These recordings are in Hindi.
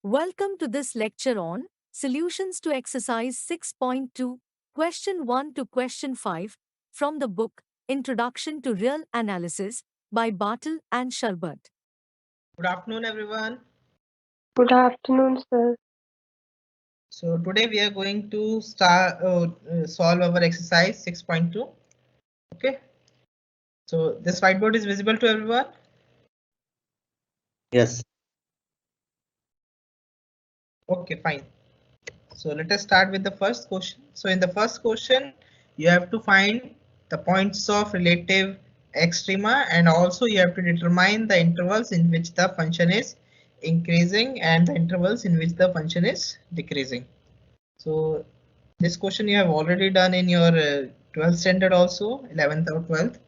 Welcome to this lecture on Solutions to Exercise 6.2, Question 1 to Question 5 from the book Introduction to Real Analysis by Bartle and Sharbat. Good afternoon, everyone. Good afternoon, sir. So today we are going to solve our exercise 6.2. Okay. So this whiteboard is visible to everyone. Yes. Okay, fine. So let us start with the first question. So in the first question, you have to find the points of relative extrema, and also you have to determine the intervals in which the function is increasing and the intervals in which the function is decreasing. So this question you have already done in your 12th standard also, 11th or 12th.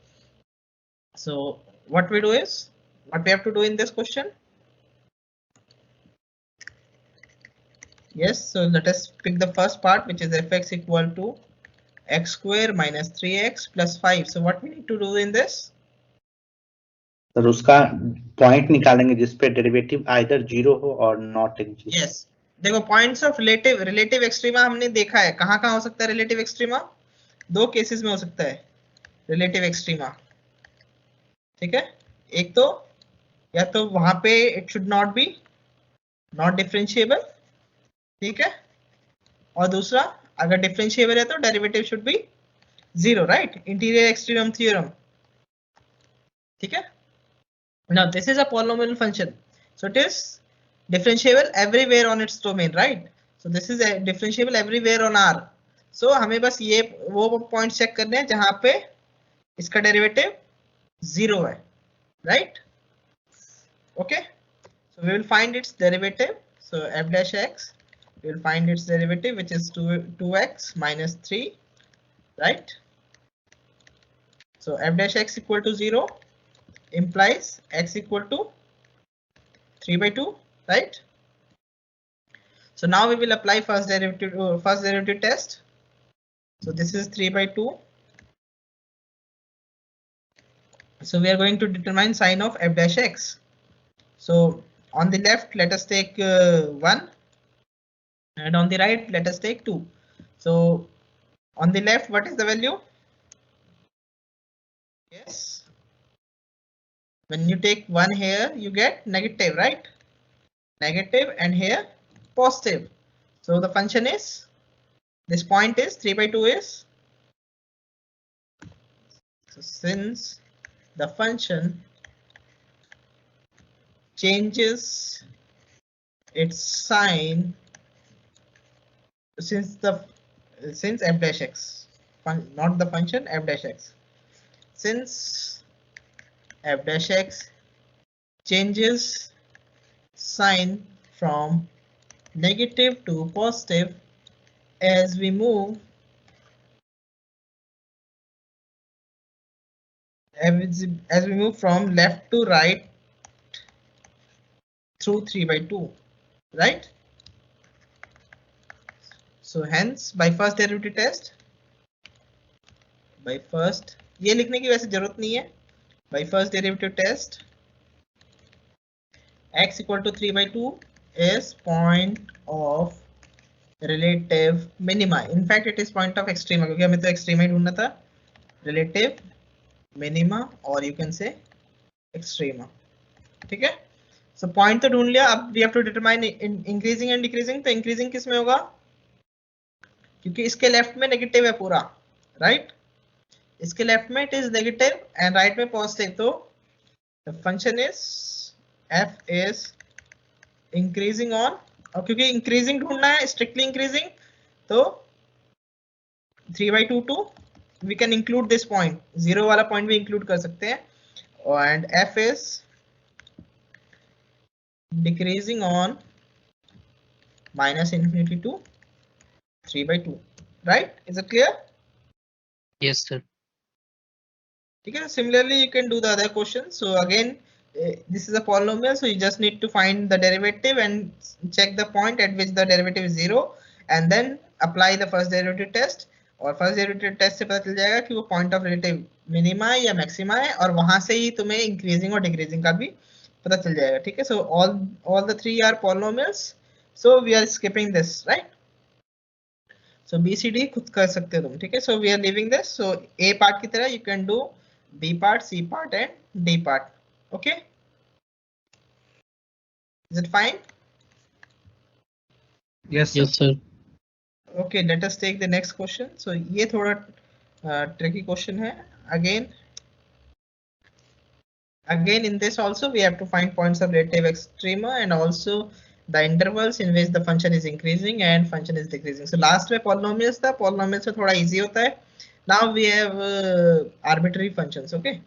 So what we have to do in this question? Yes, so let us pick the first part, which is fx equal to x square minus 3x plus 5. So what we need to do in this? तो उसका पॉइंट निकालेंगे जिस पे डेरिवेटिव आइदर जीरो हो और नॉट एग्जिस्ट. यस, देखो पॉइंट्स ऑफ रिलेटिव एक्सट्रीमा हमने देखा है. कहाँ कहाँ हो सकता है रिलेटिव एक्सट्रीमा? दो केसेस में हो सकता है रिलेटिव एक्सट्रीमा. ठीक है, एक तो या तो वहां पे it should not be not differentiable. ठीक है, और दूसरा अगर डिफरेंशिएबल है तो derivative should be zero. Right, interior extremum theorem. ठीक है. Now this is a polynomial function, so it is differentiable everywhere on its domain, right? So this is a differentiable everywhere on R. So हमें बस ये वो पॉइंट चेक करने हैं जहां पे इसका डेरिवेटिव जीरो है, right? Okay, so we will find its derivative. So f dash x, we will find its derivative, which is 2x minus 3, right? So f dash x equal to 0 implies x equal to 3 by 2, right? So now we will apply first derivative test. So this is 3 by 2. So we are going to determine sign of f dash x. So on the left, let us take 1, and on the right, let us take 2. So on the left, what is the value? Yes, when you take 1 here, you get negative, right? Negative, and here positive. So the function is, this point is 3 by 2 is, so since the function changes its sign since f dash x, not the function, f dash x, since f dash x changes sign from negative to positive as we move from left to right through 3 by 2, right? So hence by first derivative test, by first, ये लिखने की वैसे जरूरत नहीं है. By first derivative test, x equal to 3 by 2 is point of relative minima. In fact, it is point of extrema, क्योंकि हमें तो extrema ही ढूंढना था. Relative minima, or you can say extrema. ठीक है, so point तो ढूंढ लिया. अब we have to determine increasing and decreasing. तो increasing किस में होगा? क्योंकि इसके लेफ्ट में नेगेटिव है पूरा, राइट? इसके लेफ्ट में it is negative and right में पॉजिटिव. तो the function is f is increasing on, और क्योंकि इंक्रीजिंग ढूंढना है, स्ट्रिक्टली इंक्रीजिंग, तो 3 by 2 to we can include this point, zero वाला पॉइंट भी इंक्लूड कर सकते हैं. And f is decreasing on minus infinity to 3 by 2, right? Is it clear? Yes, sir. Okay, similarly you can do the other question. So again, this is a polynomial, so you just need to find the derivative and check the point at which the derivative is 0, and then apply the first derivative test. और फर्स्ट डेरिवेटिव टेस्ट से पता चल जाएगा कि वो पॉइंट ऑफ रिलेटिव मिनिमा है या मैक्सिमा है, और वहां से ही तुम्हें इंक्रीजिंग और डिक्रीजिंग का भी पता चल जाएगा. ठीक है, so all the three are polynomials So we are skipping this, right? So BCD खुद कर सकते हो तुम, ठीक है? So we are leaving this. So A part की तरह you can do B part, C part and D part. Okay? Is it fine? Yes, sir. Yes, sir. Okay, let us take the next question. So ये थोड़ा tricky question है. Again in this also we have to find points of relative extrema and also the intervals in which the function is increasing and function is decreasing. So last में polynomials था, polynomials से थोड़ा easy होता है. Now we have arbitrary functions. Okay,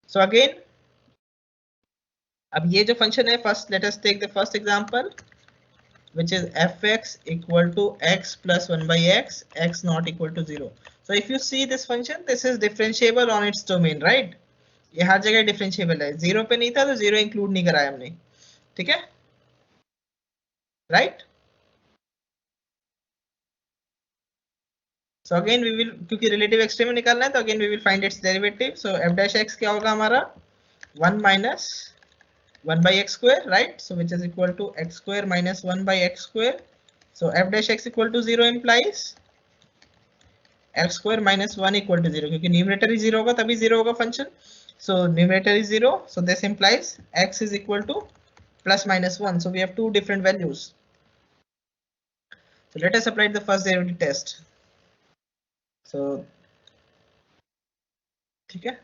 so again अब ये जो function है, first let us take the first example, which is fx equal to x plus 1 by x, x not equal to 0. So if you see this function, this is differentiable on its domain, right? ये हर जगह डिफरेंशिएबल है, 0 पे नहीं था तो 0 इंक्लूड नहीं कराया हमने, ठीक है, right? So again we will, क्योंकि रिलेटिव एक्सट्रीमा निकालना है तो again we will find its derivative. So f dash x क्या होगा हमारा 1 minus 1 by x square, right? So which is equal to x square minus 1 by x square. So f dash x equal to 0 implies x square minus 1 equal to 0, क्योंकि न्यूमरेटर ही 0 होगा तभी 0 होगा function. So numerator is 0, so this implies x is equal to plus minus 1. So we have two different values. So let us apply the first derivative test. So ठीक है,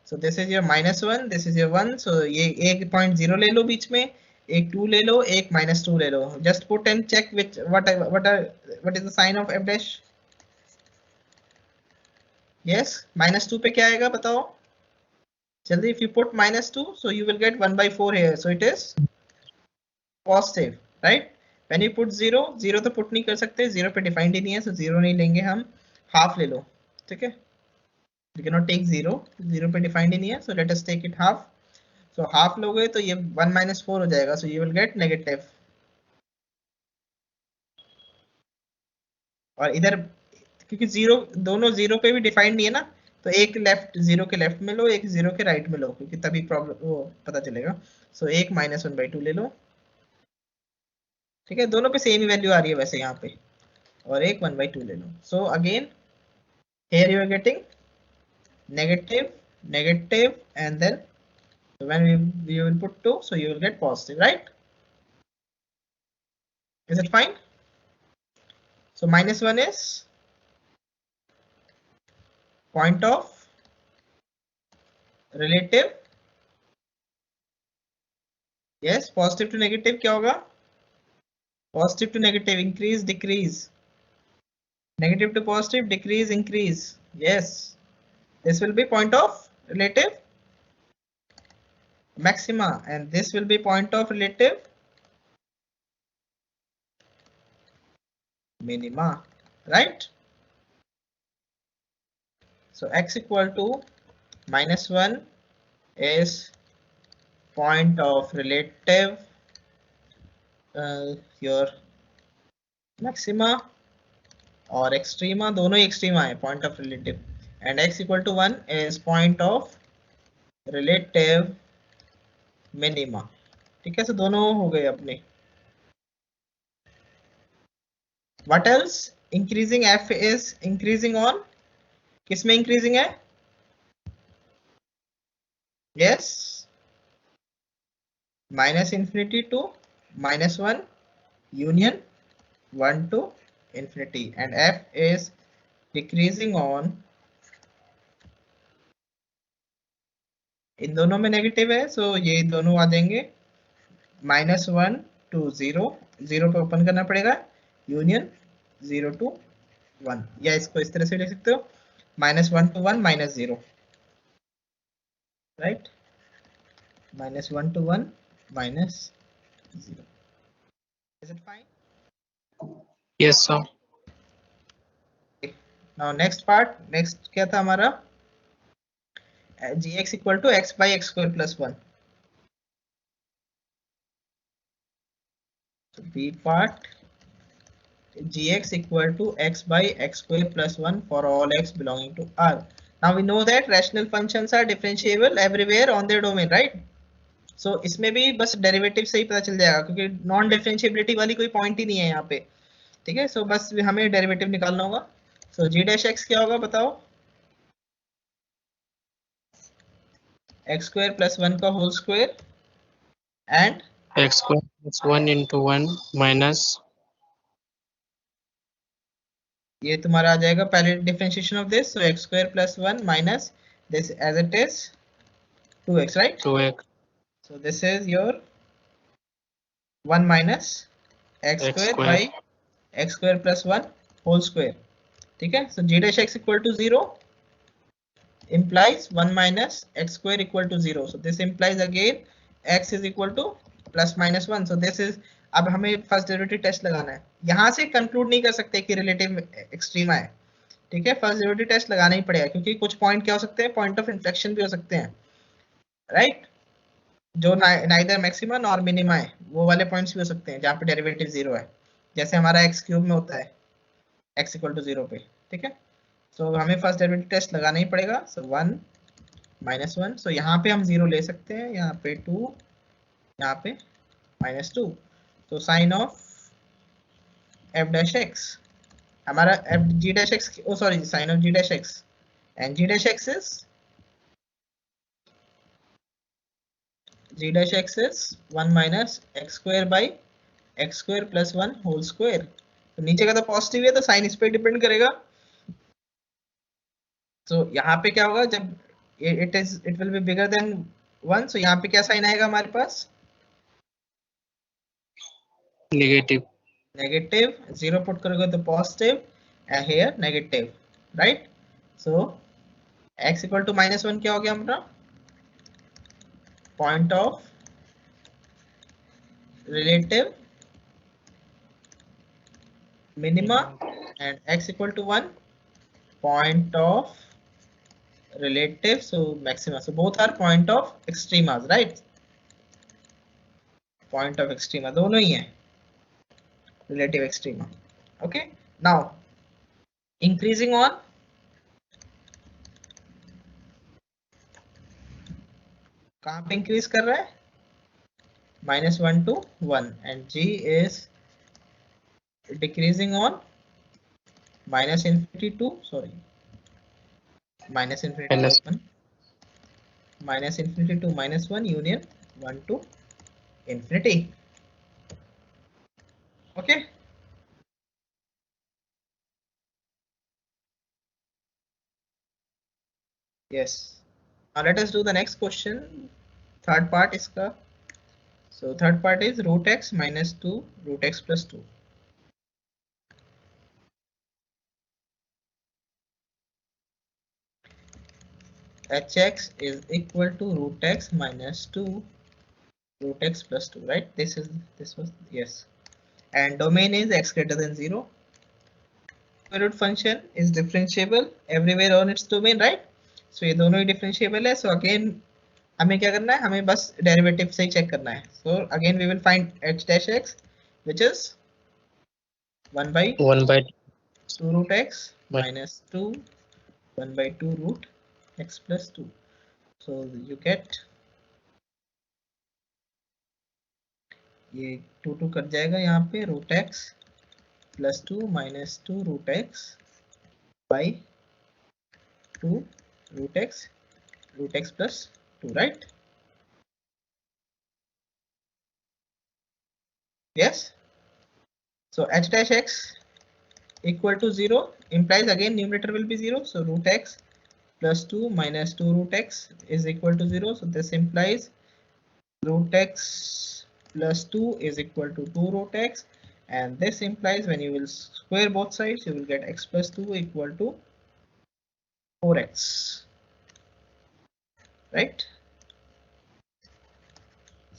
so this is your minus 1, this is your 1. So ये एक point 0 ले लो बीच में, एक 2 ले लो, एक minus 2 ले लो. Just put and check which what is the sign of f dash. Yes, minus 2 पे क्या आएगा बताओ जल्दी. If you put minus 2, so you will get 1 by 4 here, so it is positive, right? When you put 0, 0 तो put नहीं कर सकते, 0 पे defined ही नहीं है, so 0 नहीं लेंगे हम, half ले लो, ठीक है? You cannot take 0, 0 पे defined ही नहीं है, so let us take it half. So half लोगे तो ये 1 minus 4 हो जाएगा, so you will get negative. और इधर क्योंकि 0 दोनों 0 पे भी defined नहीं है ना, तो एक लेफ्ट 0 के लेफ्ट में लो, एक 0 के राइट में लो, क्योंकि तभी प्रॉब्लम वो पता चलेगा. सो एक माइनस 1 बाई 2 ले लो, ठीक है, दोनों पे सेम ही वैल्यू आ रही है वैसे यहाँ पे, और एक 1 बाई 2 ले लो. So again here you are getting negative negative and then when you will put 2, so you will get positive, right? Is it fine? So minus 1 is point of relative. Yes, positive to negative क्या होगा? Positive to negative, increase decrease, negative to positive decrease increase. Yes, this will be point of relative maxima and this will be point of relative minima, right? So x equal to minus 1 is point of relative your maxima और extrema, दोनों ही extrema है, point of relative, and x equal to 1 is point of relative minima. ठीक है, so दोनों हो गए अपने. What else? Increasing f is increasing on किसमें increasing है? Yes, minus infinity to minus 1 union 1 to infinity, and f is decreasing on, इन दोनों में नेगेटिव है, सो ये दोनों आ जाएंगे minus 1 to 0, 0 पे ओपन करना पड़ेगा, यूनियन 0 to 1, या इसको इस तरह से लिख सकते हो minus 1 to 1 minus 0, right? Minus 1 to 1 minus 0. Is it fine? Yes, sir. Okay. Now next part, next क्या था हमारा? gx equal to x by x square plus 1. So B part, gx equal to x by x square plus 1 for all x belonging to R. Now we know that rational functions are differentiable everywhere on their domain, right? सो इसमें भी बस डेरिवेटिव से ही पता चल जाएगा, क्योंकि नॉन डिफरेंशिएबिलिटी वाली कोई पॉइंट ही नहीं है यहाँ पे, ठीक है। सो बस हमें डेरिवेटिव निकालना होगा। सो जी डैश एक्स क्या होगा बताओ? एक्स स्क्वायर प्लस 1 का whole square and x square plus 1 into 1 minus ये तुम्हारा आ जाएगा पहले differentiation of this, so x square plus 1 minus this as it is 2x, right? 2x so this is your 1 minus x x square square by x square plus 1 whole square, ठीक है। So g dash x equal to 0 implies 1 minus x square equal to 0. So this implies again x is equal to plus minus 1. So this is, अब हमें फर्स्ट डेरिवेटिव टेस्ट लगाना है। यहाँ से कंक्लूड नहीं कर सकते कि रिलेटिव एक्सट्रीमा है, ठीक है। फर्स्ट डेरिवेटिव टेस्ट लगाना ही पड़ेगा, क्योंकि कुछ पॉइंट क्या हो सकते हैं, पॉइंट ऑफ इन्फ्लेक्शन भी हो सकते हैं, राइट? जो नाइदर मैक्सिमा नॉर मिनिमा है, वो वाले पॉइंट्स भी हो सकते हैं जहाँ पे डेरिवेटिव 0 है, जैसे हमारा एक्स क्यूब में होता है x इक्वल टू 0 पे, ठीक है। सो हमें फर्स्ट डेरिवेटिव टेस्ट लगाना ही पड़ेगा। सो 1 माइनस 1, सो यहाँ पे हम 0 ले सकते हैं, यहाँ पे 2, यहाँ पे माइनस 2। तो sign of f dash x हमारा f g dash x, oh sorry, sign of g dash x and g dash x is g dash x is 1 minus x square by x square plus 1 whole square। तो नीचे का तो पॉजिटिव है, तो साइन इस पे डिपेंड करेगा। तो यहाँ पे क्या होगा, जब it will be bigger than 1, सो यहाँ पे क्या साइन आएगा हमारे पास? negative negative. 0 पुट करोगे तो positive and here negative, right? So x equal to minus 1 क्या हो गया हमारा? Point of relative minima and x equal to 1 point of relative so maxima, so both are point of extremas, right? Point of extrema दोनों ही हैं relative extrema। okay, now increasing on कहाँ पे इंक्रीज कर रहा है? -1 to 1 and g is decreasing on minus infinity to, sorry, minus infinity to minus 1, minus infinity to minus 1 union 1 to infinity। okay, yes, now let us do the next question, third part iska। so third part is root x minus 2 root x plus 2। hx is equal to root x minus 2 root x plus 2, right? This was, yes, and domain is x greater than 0। square root function is differentiable everywhere on its domain, right? so ये दोनों ही differentiable है। so again हमें क्या करना है, हमें बस डेरिवेटिव से ही चेक करना है। so again we will find h dash x which is 1 by 2 root x minus 2 1 by 2 root x plus 2। so you get ये 2 कट जाएगा यहाँ पे, root x plus 2 minus 2 root x by 2 root x plus 2, right? yes, so h dash x equal to 0 implies again numerator will be 0, so root x plus 2 minus 2 root x is equal to 0, so this implies root x plus 2 is equal to 2 root x, and this implies when you will square both sides you will get x plus 2 equal to 4x, right?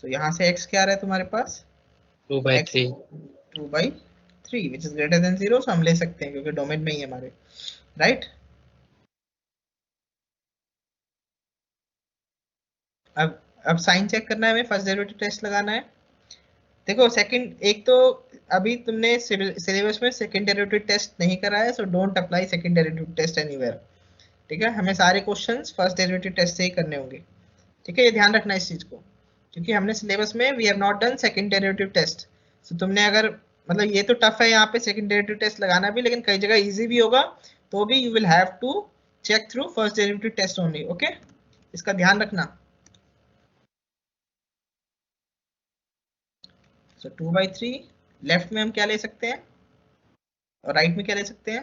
so यहाँ से x क्या आ रहा है तुम्हारे पास? 2/3 2/3 which is greater than 0, so हम ले सकते हैं क्योंकि डोमेन में ही है हमारे, राइट? अब साइन चेक करना है हमें, फर्स्ट डेरिवेटिव टेस्ट लगाना है। देखो सेकंड, एक तो अभी तुमने सिलेबस में सेकंड डेरिवेटिव टेस्ट नहीं करा है, so don't apply second derivative test anywhere, ठीक है? हमें सारे क्वेश्चंस फर्स्ट डेरिवेटिव टेस्ट से ही करने होंगे, ठीक है? ये ध्यान रखना इस चीज को। क्योंकि हमने सिलेबस में we have not done second derivative test. So तुमने अगर मतलब ये तो टफ है यहाँ पे सेकंड डेरिवेटिव टेस्ट लगाना भी, लेकिन कई जगह इजी भी होगा, तो भी you will have to check through first derivative test only. Okay, इसका ध्यान रखना। सो 2/3 लेफ्ट में हम क्या ले सकते हैं और राइट में क्या ले सकते हैं?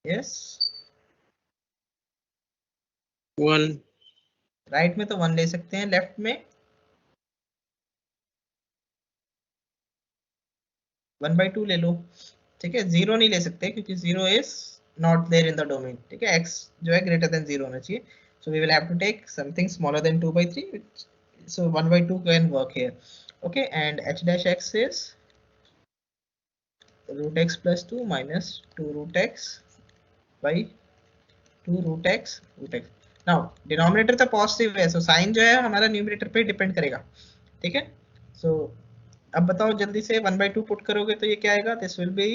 यस, 1 राइट में तो 1 ले सकते हैं, लेफ्ट में 1/2 ले लो। ठीक है, 0 नहीं ले सकते क्योंकि 0 is not there in the domain. ठीक है, x जो है ग्रेटर देन 0 होना चाहिए। So we will have to take something smaller than 2/3, so 1/2 can work here. Okay, and h dash x is root x plus 2 minus 2 root x by 2 root x root x. Now denominator तो पॉजिटिव है, so साइन जो है हमारा न्यूमरेटर पे डिपेंड करेगा। ठीक है, so अब बताओ जल्दी से 1/2 पुट करोगे तो ये क्या आएगा? दिस विल बी,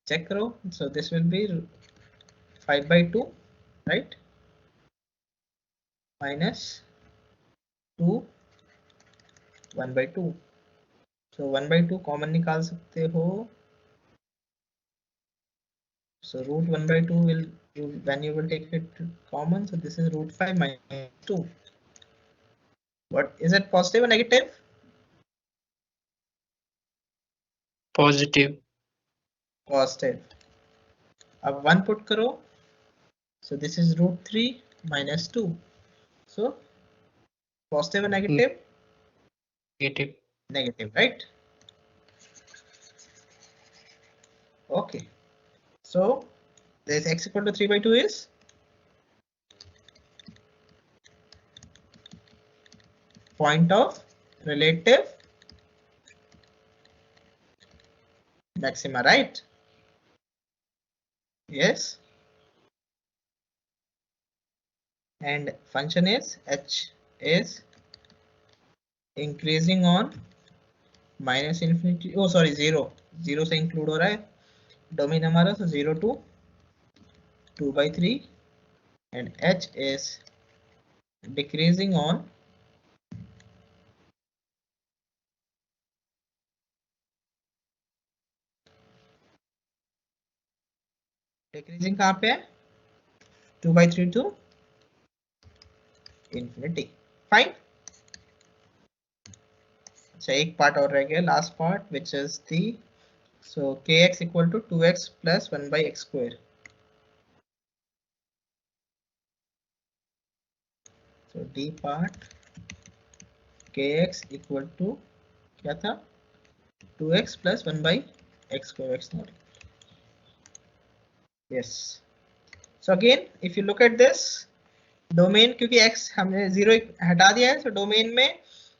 चेक करो, so this will be 5/2 right, minus 2 1/2. so 1/2 common निकाल सकते हो, so root 1/2 will, when you will take it common, so this is root 5 minus 2. What is it, positive or negative? positive. Positive. अब 1 put करो, so this is root 3 minus 2. so positive or negative? Negative. Negative, right? Okay, so this x equal to 3/2 is point of relative maxima, right? Yes, and function is h is increasing on minus infinity, oh sorry 0 से इंक्लूड हो रहा है डोमेन हमारा, so 0 to 2/3 and h is decreasing on decreasing कहाँ पे है? 2/3 to infinity. फाइन। अच्छा, एक पार्ट और रह गया, last part, which is the, so kx equal to 2x plus 1/x square. So the part kx equal to क्या था? 2x plus 1/x square, x naught. Yes, so again if you look at this domain, क्योंकि x हमने 0 हटा दिया है, सो डोमेन में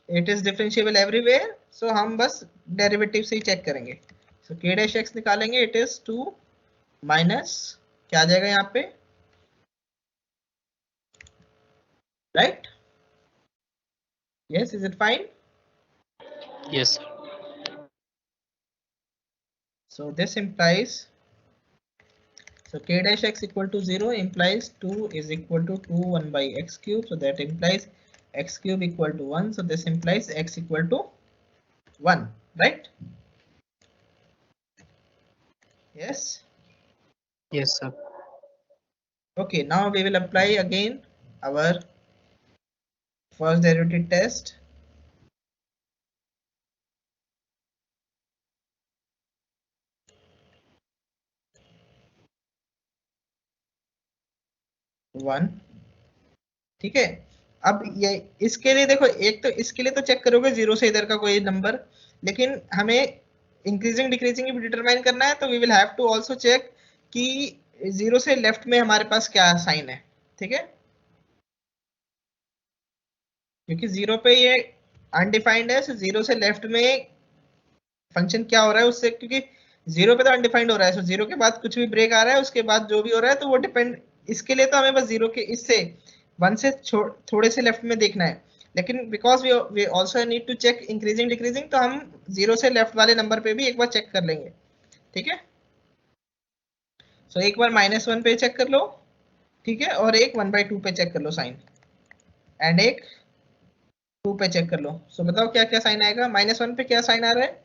it is differentiable everywhere, so हम बस डेरिवेटिव से ही चेक करेंगे। सो k डैश x निकालेंगे, इट इज 2 माइनस क्या आ जाएगा यहाँ पे, right? Yes, is it fine? Yes. So this implies, so k dash x equal to 0 implies 2 is equal to 2 1/x cube, so that implies x cube equal to 1, so this implies x equal to 1, right? Yes. Yes, sir. Okay, now we will apply again our first derivative test. One, ठीक है। अब ये इसके लिए देखो, एक तो इसके लिए तो चेक करोगे 0 से इधर का कोई नंबर, लेकिन हमें इंक्रीजिंग डिक्रीजिंग भी डिटरमाइन करना है, तो we will have to also check कि 0 से लेफ्ट में हमारे पास क्या साइन है। ठीक है, क्योंकि 0 पे ये अनडिफाइंड है, सो 0 से लेफ्ट में फंक्शन क्या हो रहा है उससे, क्योंकि 0 पे तो अनडिफाइंड हो रहा है, सो 0 के बाद कुछ भी ब्रेक आ रहा है, उसके बाद जो भी हो रहा है तो वो डिपेंड, इसके लिए तो हमें बस 0 के इससे 1 से थोड़े से लेफ्ट में देखना है, लेकिन because we also need to check increasing decreasing, तो हम 0 से लेफ्ट वाले नंबर पे भी एक बार चेक कर लेंगे। ठीक है, सो एक बार -1 पे चेक कर लो, ठीक है, और एक 1/2 पे चेक कर लो साइन, एंड एक 2 पे चेक कर लो। सो बताओ क्या क्या साइन आएगा। -1 पे क्या साइन आ रहा है?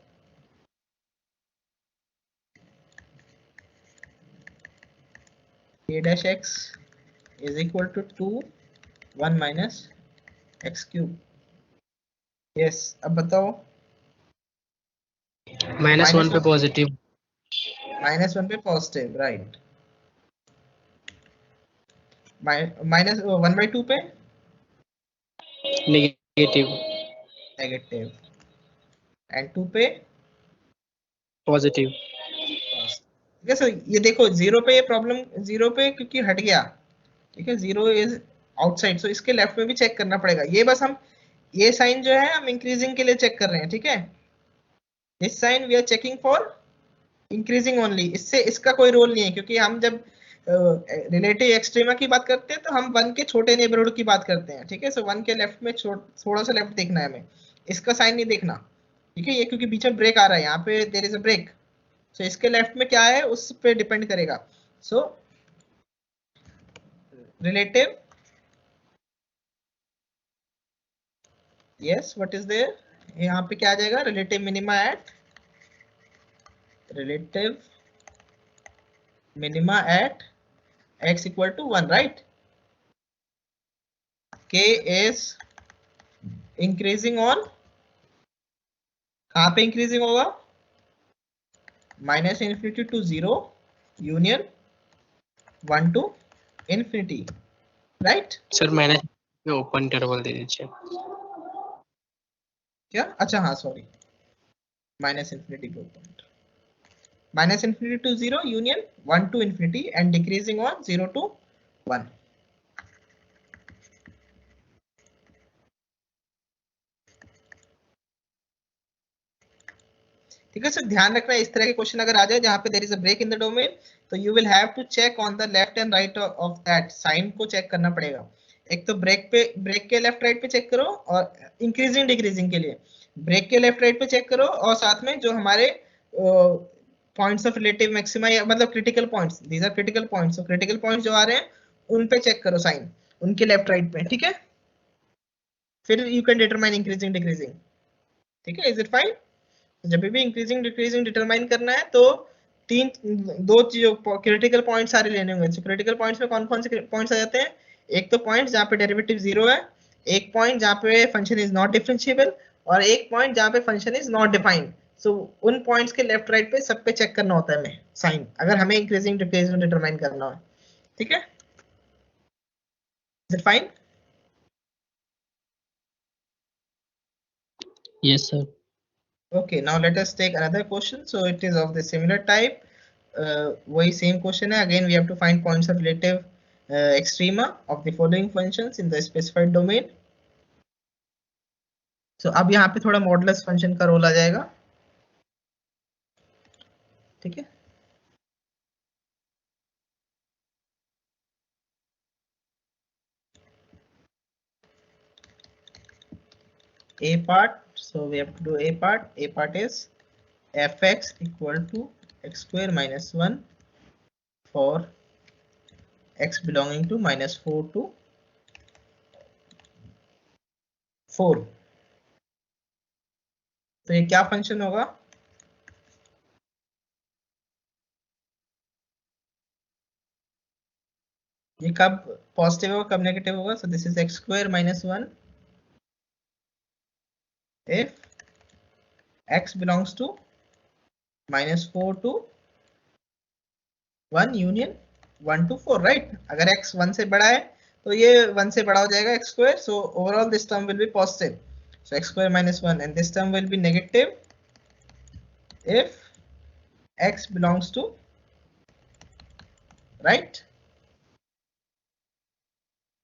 a dash x is equal to 2 1 minus x cube। Yes, अब बताओ। -1 पे पॉजिटिव। -1 पे पॉजिटिव, राइट। -1/2 पे नेगेटिव। नेगेटिव, एंड 2 पे पॉजिटिव। ठीक है। सो ये देखो 0 पे ये प्रॉब्लम, 0 पे क्योंकि हट गया, ठीक है, 0 इज आउटसाइड, सो इसके लेफ्ट में भी चेक करना पड़ेगा। ये बस हम ये साइन जो है हम इंक्रीजिंग के लिए चेक कर रहे हैं, ठीक है। This sign we are checking for increasing only, इससे इसका कोई रोल नहीं है, क्योंकि हम जब रिलेटिव एक्सट्रीमा की बात करते हैं तो हम 1 के छोटे नेबरहुड की बात करते हैं, ठीक है। सो 1 के लेफ्ट में थोड़ा सा लेफ्ट देखना है हमें, इसका साइन नहीं देखना, ठीक है। ये क्योंकि बीच में ब्रेक आ रहा है, यहाँ पे there is a break, so इसके लेफ्ट में क्या है उस पे डिपेंड करेगा। So relative, yes, what is there, यहाँ पे क्या आ जाएगा, relative minima at x equal to 1, right? k is increasing on, कहाँ पे इंक्रीजिंग होगा, -∞ to 0 union 1 to infinity, right? Sir minus में ओपन इंटरवल दे दीजिए। क्या? अच्छा हाँ, सॉरी, -∞ पे open, -∞ to 0 union 1 to infinity and decreasing on 0 to 1। ठीक है। सर ध्यान रखना, इस तरह के क्वेश्चन अगर आ जाए जहां पे there is a break in the domain, तो you will have to check on the left and right of that sign को चेक करना पड़ेगा। एक तो ब्रेक के लेफ्ट राइट पे चेक करो, और इंक्रीजिंग डिक्रीजिंग के लिए ब्रेक के लेफ्ट राइट पे चेक करो, और साथ में जो हमारे पॉइंट्स ऑफ रिलेटिव मैक्सिमा या मतलब critical points, these are critical points, critical points जो आ रहे हैं उन पे चेक करो साइन, उनके लेफ्ट राइट पे, ठीक है। फिर you can determine increasing decreasing, ठीक है। Is it fine? जब भी इंक्रीजिंग डिक्रीजिंग डिटरमाइन करना है तो दो चीजों क्रिटिकल पॉइंट सारे लेने होंगे। तो क्रिटिकल पॉइंट्स में कौन कौन से पॉइंट्स आ जाते हैं? एक तो पॉइंट जहाँ पे डेरिवेटिव 0 है, एक पॉइंट जहाँ पे फंक्शन इज नॉट डिफरेंशिएबल, और एक पॉइंट जहाँ पे फंक्शन इज नॉट डिफाइंड। सो उन पॉइंट्स के लेफ्ट राइट पे सब पे चेक करना होता है हमें साइन, अगर हमें इंक्रीजिंग डिक्रीजिंग डिटरमाइन करना हो, ठीक है। Is it fine? Yes sir. Okay, now let us take another question. So it is of the similar type. वही same question है. Again, we have to find points of relative extrema of the following functions in the specified domain. So अब यहाँ पे थोड़ा मॉडुलस फंक्शन का रोल आ जाएगा, ठीक है। A part, so we have to do A part. A part is fx equal to x square minus 1 for x belonging to -4 to 4। तो ये क्या फंक्शन होगा? ये कब पॉजिटिव होगा, कब नेगेटिव होगा? सो this is x square minus 1 if x belongs to -4 to 1 union 1 to 4, right? अगर x 1 से बड़ा है तो ये 1 से बड़ा हो जाएगा x square, so overall this term will be positive, so x square minus 1, and this term will be negative if x belongs to, right?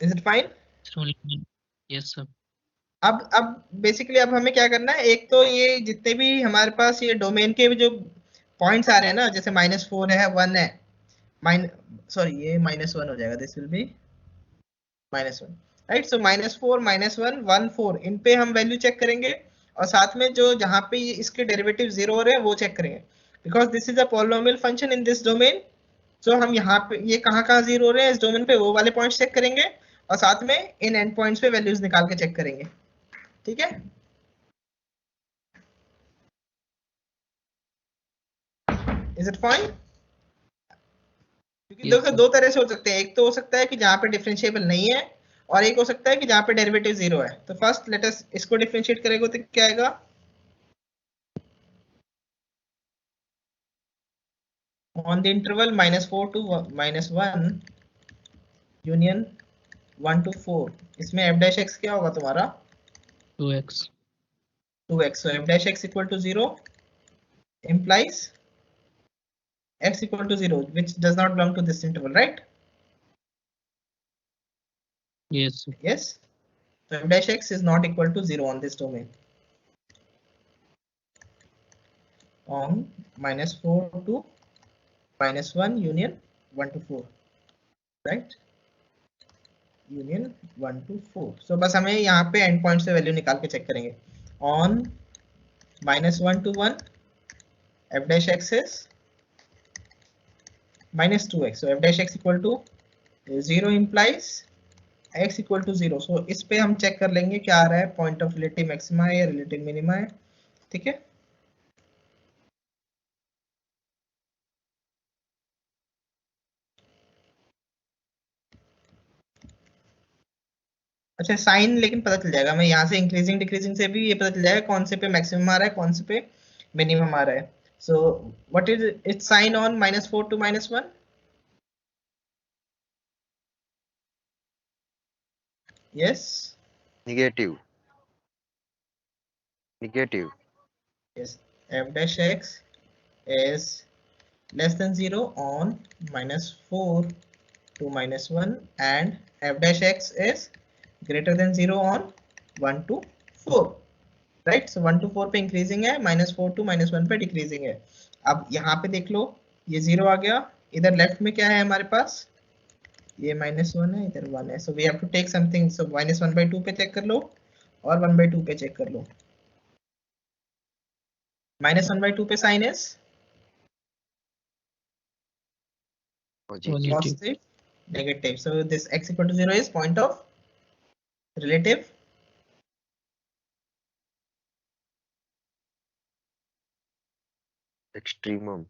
Is it fine? Yes sir. अब बेसिकली अब हमें क्या करना है, एक तो ये जितने भी हमारे पास ये डोमेन के जो पॉइंट्स आ रहे हैं ना, जैसे -4 है, 1 है, सॉरी ये -1 हो जाएगा, दिस विल बी -1, राइट? सो -4 -1 1 4, इन पे हम वैल्यू चेक करेंगे, और साथ में जो जहां पे इसके डेरिवेटिव 0 हो रहे हैं वो चेक करेंगे, because this is a polynomial function in this domain, so हम यहाँ पे ये कहाँ कहाँ जीरो हो रहे हैं इस डोमेन पे, वो वाले पॉइंट्स चेक करेंगे और साथ में इन एंड पॉइंट्स पे वैल्यूज निकाल के चेक करेंगे, ठीक है। Is it fine? क्योंकि Yes, देखो sir. दो तरह से हो सकते हैं, एक तो हो सकता है कि जहाँ पे डिफरेंशिएबल नहीं है और एक हो सकता है कि जहाँ पे डेरिवेटिव जीरो है। तो फर्स्ट लेट अस इसको डिफरेंशिएट करेंगे तो क्या आएगा, on the interval -4 to -1 union 1 to 4, इसमें f dash x क्या होगा तुम्हारा 2x. 2x, so f dash x equal to 0 implies x equal to 0 which does not belong to this interval, right? Yes, sir. Yes, so f dash x is not equal to 0 on this domain on -4 to -1 union 1 to 4, right? Union 1 to 4। सो बस हमें यहाँ पे एंड पॉइंट से वैल्यू निकाल के चेक करेंगे। On -1 to 1 f dash x is -2x, so f dash x equal to 0 implies x equal to 0। सो इस पे हम चेक कर लेंगे क्या आ रहा है, पॉइंट ऑफ रिलेटिव मैक्सिमा है या रिलेटिव मिनिमा है, ठीक है। अच्छा साइन लेकिन पता चल जाएगा, मैं यहाँ से इंक्रीजिंग डिक्रीजिंग से भी ये पता चल जाएगा कौन से पे मैक्सिमम आ रहा है कौन से पे मिनिमम आ रहा है। So what is its sign on -4 to -1? Yes Negative. yes, f dash x is less than 0 on -4 to -1 and f dash x is greater than 0 on 1 to 4, right. So 1 to 4 पे इंक्रीजिंग है, -4 to -1 पे डिक्रीजिंग है। अब यहाँ पे देख लो ये 0 आ गया, इधर लेफ्ट में क्या है हमारे पास, ये -1 है, इधर 1 है। So we have to take something, so -1/2 पे चेक कर लो और 1/2 पे चेक कर लो। -1/2 पे sign is Positive. positive, negative, so this x equal to 0 is point of relative Extremum.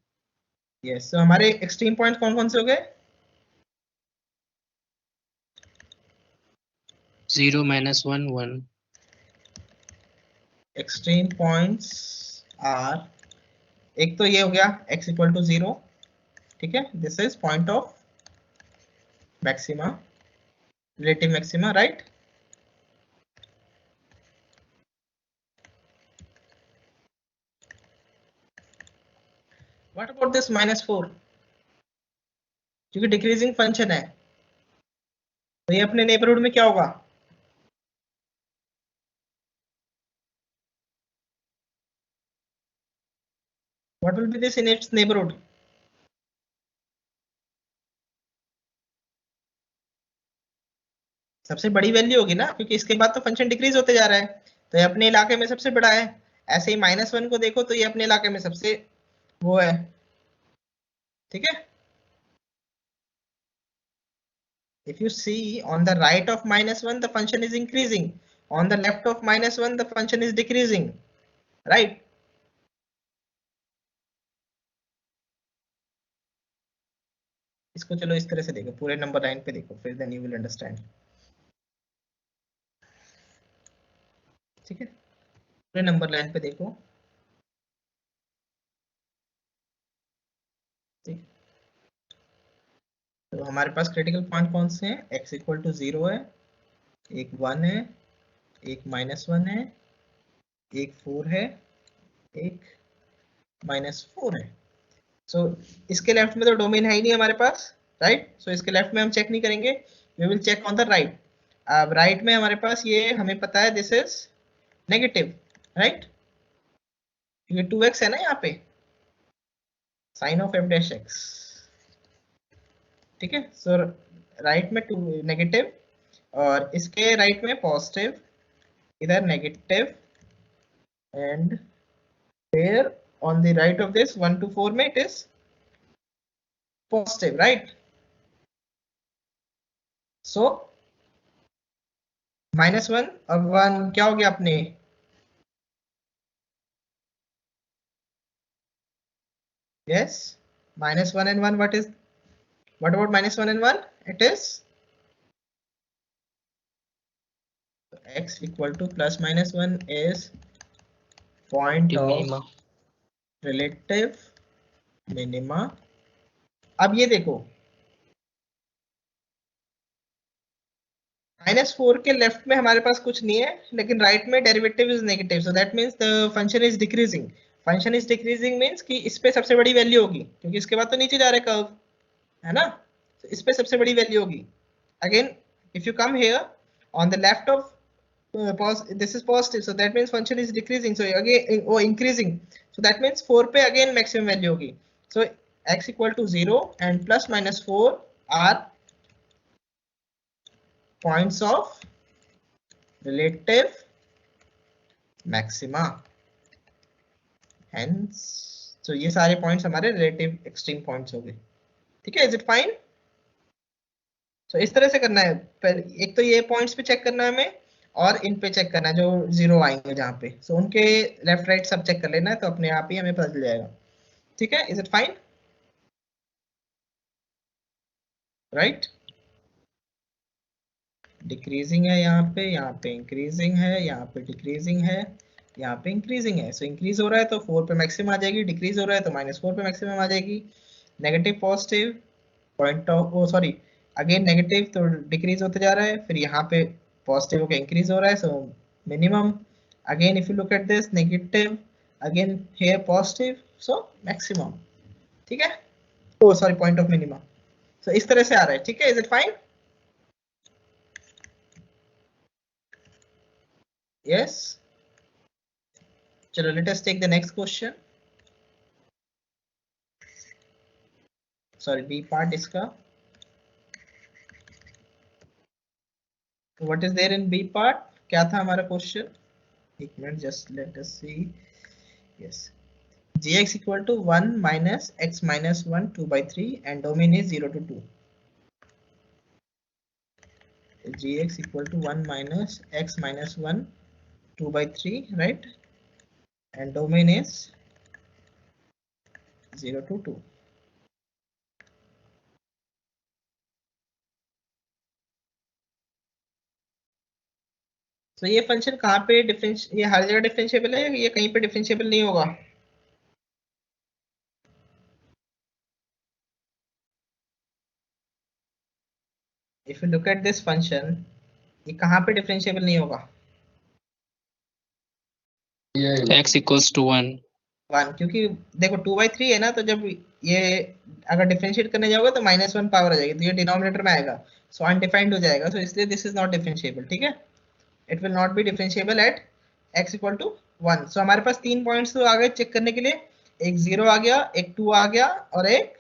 yes। so हमारे एक्सट्रीम पॉइंट कौन कौन से हो गए, 0, -1, 1. एक्सट्रीम पॉइंट्स आर, एक तो ये हो गया x इक्वल टू 0, ठीक है, this is point of maxima, relative maxima, right. What about this -4, क्योंकि डिक्रीजिंग फंक्शन है तो ये अपने नेबरहुड में क्या होगा, what will be this in its neighbourhood, सबसे बड़ी वैल्यू होगी ना, क्योंकि इसके बाद तो फंक्शन डिक्रीज होते जा रहा है तो ये अपने इलाके में सबसे बड़ा है। ऐसे ही -1 को देखो तो ये अपने इलाके में सबसे वो है, ठीक है। If you see on the right of -1 the function is increasing, on the left of -1 the function is decreasing, right? इसको चलो इस तरह से देखो, पूरे नंबर लाइन पे देखो, फिर देन यू विल अंडरस्टैंड, ठीक है। पूरे नंबर लाइन पे देखो, ठीक। तो हमारे पास क्रिटिकल पॉइंट कौन से हैं, x इक्वल टू 0 है, एक 1 है, एक -1 है, एक 4 है, एक -4 है। सो इसके लेफ्ट में तो डोमेन है ही नहीं हमारे पास, राइट। सो इसके लेफ्ट में हम चेक नहीं करेंगे, we will check on the right. अब राइट में हमारे पास ये हमें पता है दिस इज नेगेटिव, राइट, ये 2x है ना यहाँ पे, sign of f dash x, ठीक है। सो राइट में 2 नेगेटिव और इसके राइट में पॉजिटिव, इधर negative, and here on the right of this 1 to 4 में it is positive, right? So -1 और 1 क्या हो गया अपने? Yes, -1 and 1, what about -1 and 1? It is x equal to +-1 is point of minima. relative minima. अब ये देखो -4 के लेफ्ट में हमारे पास कुछ नहीं है, लेकिन राइट में derivative is negative, so that means the function is decreasing. Function is decreasing means कि इस पे सबसे बड़ी वैल्यू होगी, क्योंकि इसके बाद तो नीचे जा रहा है कर्व, है ना? तो इस पे सबसे बड़ी वैल्यू होगी. Again if you come here on the left of this is positive, so that means function is decreasing, so again increasing, so that means 4 पे again maximum value होगी. So x equal to 0 and +-4 are points of relative maxima, hence so ये सारे points हमारे relative extreme points हो गए. ठीक है, is it fine? So इस तरह से करना है. एक तो ये points पे check करना है हमें, और इन पे चेक करना है जो 0 आएंगे जहां पे. सो उनके लेफ्ट राइट सब चेक कर लेना है, तो अपने आप ही हमें पता चल जाएगा. ठीक है, is it fine? Right, decreasing है यहाँ पे इंक्रीजिंग है, यहाँ पे डिक्रीजिंग है, यहाँ पे इंक्रीजिंग है. सो इंक्रीज हो रहा है तो 4 पे मैक्सिमम आ जाएगी, डिक्रीज हो रहा है तो -4 पे मैक्सिमम आ जाएगी. Negative positive point of sorry again negative, तो डिक्रीज होते जा रहा है, फिर यहाँ पे पॉजिटिव होकर इंक्रीज हो रहा है, so minimum. Again if you look at this negative, again here positive, so maximum. ठीक है, oh sorry point of minima. So इस तरह से आ रहा है. ठीक है, is it fine? Yes. चलो let us take the next question. Sorry, B part इसका. What is there in B part? क्या था हमारा क्वेश्चन? एक minute, just let us see. Yes, gx equal to 1 minus x minus 1 2/3 and domain is 0 to 2. Gx equal to 1 minus x minus 1 2/3, right? And domain is 0 to 2. तो ये फंक्शन कहाँ पे ये हर जगह डिफरेंशिएबल है, ये कहीं पे डिफरेंशिएबल नहीं होगा? If you look at this function, ये कहाँ पे डिफरेंशिएबल नहीं होगा? x equals to 1. क्योंकि देखो 2/3 है ना, तो जब ये अगर डिफरेंशिएट करने जाओगे तो -1 पावर आ जाएगी, तो ये डिनोमिनेटर में आएगा, सो अनडिफाइंड हो जाएगा. सो इसलिए दिस इज नॉट डिफरेंशिएबल. ठीक है, it will not be differentiable at x equal to 1. So हमारे पास 3 पॉइंट्स तो आ गए चेक करने के लिए. एक 0 आ गया, एक 2 आ गया और एक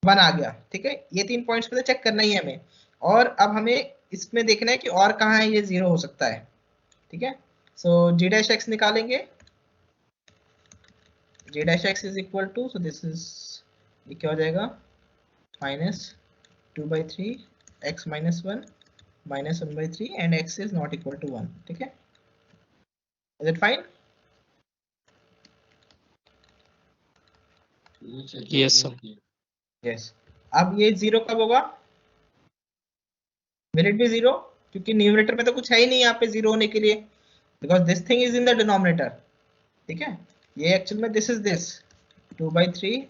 1 आ गया. ठीक है, ये 3 पॉइंट्स पे तो चेक करना ही है हमें. और अब हमें इसमें देखना है कि और कहाँ है ये 0 हो सकता है. ठीक है, सो g' निकालेंगे. g' is equal to, so this is, ये क्या हो जाएगा? -2/3 x minus 1 -1/3 and x is not equal to 1. ठीक है, is it fine? Yes sir. Yes. अब ये 0 कब होगा? Will it be 0? क्योंकि न्यूमरेटर में तो कुछ है ही नहीं यहाँ पे 0 होने के लिए, because this thing is in the denominator. ठीक है, ये एक्चुअल में this is this 2/3